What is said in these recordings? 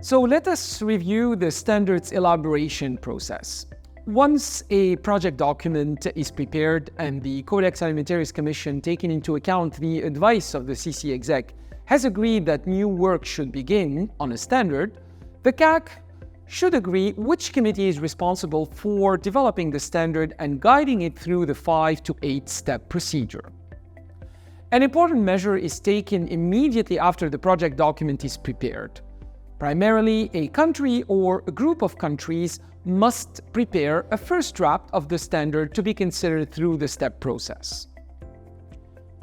So let us review the standards elaboration process. Once a project document is prepared and the Codex Alimentarius Commission, taking into account the advice of the CC Exec, has agreed that new work should begin on a standard, the CAC should agree which committee is responsible for developing the standard and guiding it through the 5 to 8 step procedure. An important measure is taken immediately after the project document is prepared. Primarily, a country or a group of countries must prepare a first draft of the standard to be considered through the step process.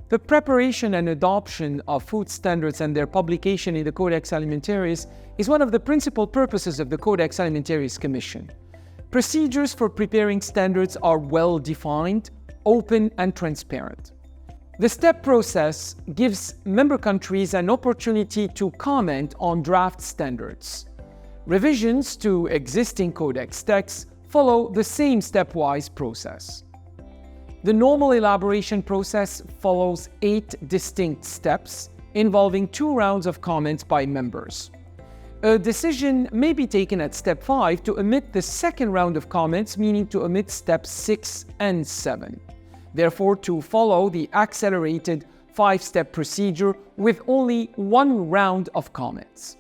The preparation and adoption of food standards and their publication in the Codex Alimentarius is one of the principal purposes of the Codex Alimentarius Commission. Procedures for preparing standards are well defined, open, and transparent. The step process gives member countries an opportunity to comment on draft standards. Revisions to existing Codex texts follow the same stepwise process. The normal elaboration process follows 8 distinct steps involving 2 rounds of comments by members. A decision may be taken at step 5 to omit the second round of comments, meaning to omit steps 6 and 7. Therefore, to follow the accelerated 5-step procedure with only 1 round of comments.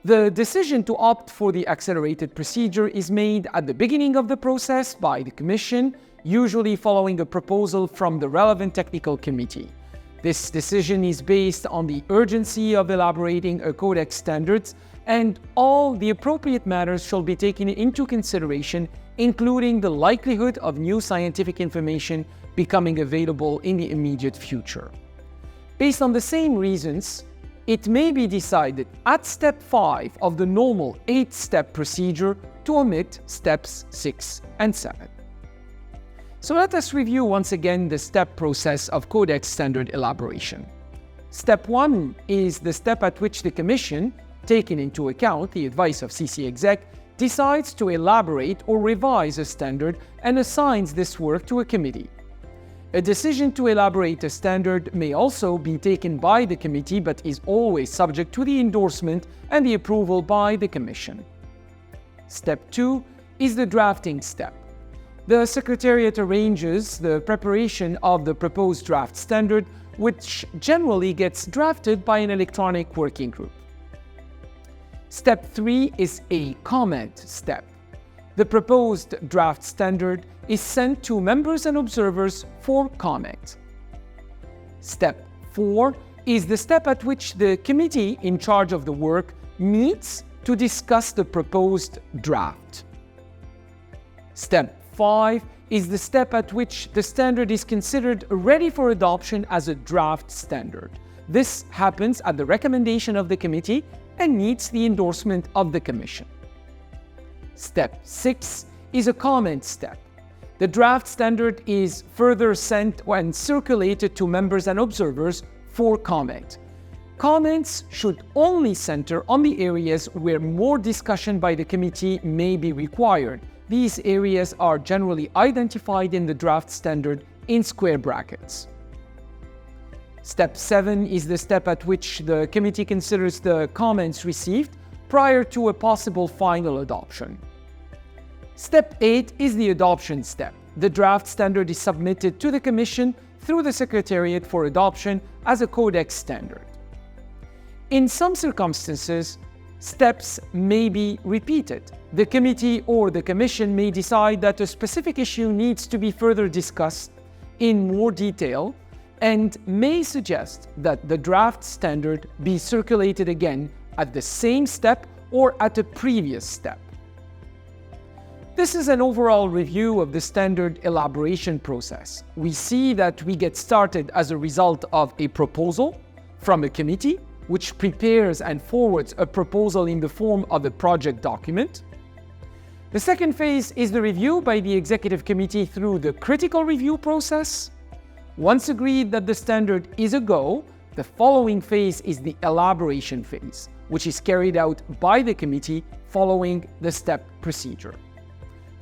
The decision to opt for the accelerated procedure is made at the beginning of the process by the Commission, usually following a proposal from the relevant technical committee. This decision is based on the urgency of elaborating a Codex standards, and all the appropriate matters shall be taken into consideration, including the likelihood of new scientific information becoming available in the immediate future. Based on the same reasons, it may be decided at step 5 of the normal 8-step procedure to omit steps 6 and 7. So let us review once again the step process of Codex standard elaboration. Step 1 is the step at which the Commission, taking into account the advice of CC Exec, decides to elaborate or revise a standard and assigns this work to a committee. A decision to elaborate a standard may also be taken by the committee, but is always subject to the endorsement and the approval by the Commission. Step 2 is the drafting step. The Secretariat arranges the preparation of the proposed draft standard, which generally gets drafted by an electronic working group. Step 3 is a comment step. The proposed draft standard is sent to members and observers for comment. Step 4 is the step at which the committee in charge of the work meets to discuss the proposed draft. Step 5 is the step at which the standard is considered ready for adoption as a draft standard. This happens at the recommendation of the committee and needs the endorsement of the Commission. Step 6 is a comment step. The draft standard is further sent and circulated to members and observers for comment. Comments should only center on the areas where more discussion by the committee may be required. These areas are generally identified in the draft standard in square brackets. Step 7 is the step at which the committee considers the comments received prior to a possible final adoption. Step 8 is the adoption step. The draft standard is submitted to the Commission through the Secretariat for adoption as a Codex standard. In some circumstances, steps may be repeated. The committee or the Commission may decide that a specific issue needs to be further discussed in more detail and may suggest that the draft standard be circulated again at the same step or at a previous step. This is an overall review of the standard elaboration process. We see that we get started as a result of a proposal from a committee, which prepares and forwards a proposal in the form of a project document. The second phase is the review by the executive committee through the critical review process. Once agreed that the standard is a go, the following phase is the elaboration phase, which is carried out by the committee following the step procedure.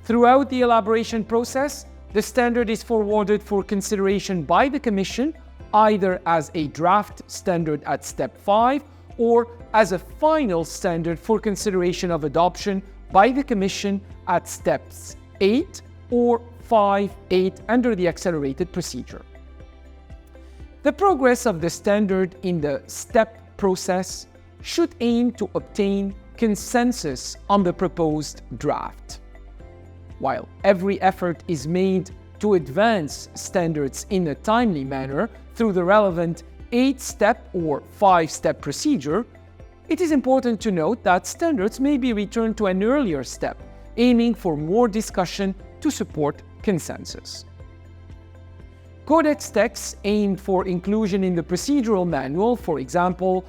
Throughout the elaboration process, the standard is forwarded for consideration by the Commission, either as a draft standard at step 5 or as a final standard for consideration of adoption by the Commission at steps 8 or 5, 8 under the accelerated procedure. The progress of the standard in the step process should aim to obtain consensus on the proposed draft. While every effort is made to advance standards in a timely manner through the relevant 8-step or 5-step procedure, it is important to note that standards may be returned to an earlier step, aiming for more discussion to support consensus. Codex texts aimed for inclusion in the procedural manual, for example,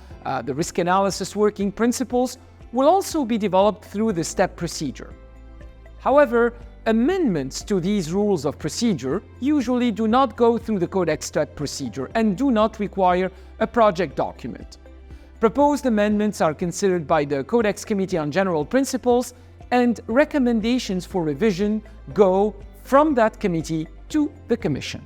the risk analysis working principles, will also be developed through the step procedure. However, amendments to these rules of procedure usually do not go through the Codex step procedure and do not require a project document. Proposed amendments are considered by the Codex Committee on General Principles, and recommendations for revision go from that committee to the Commission.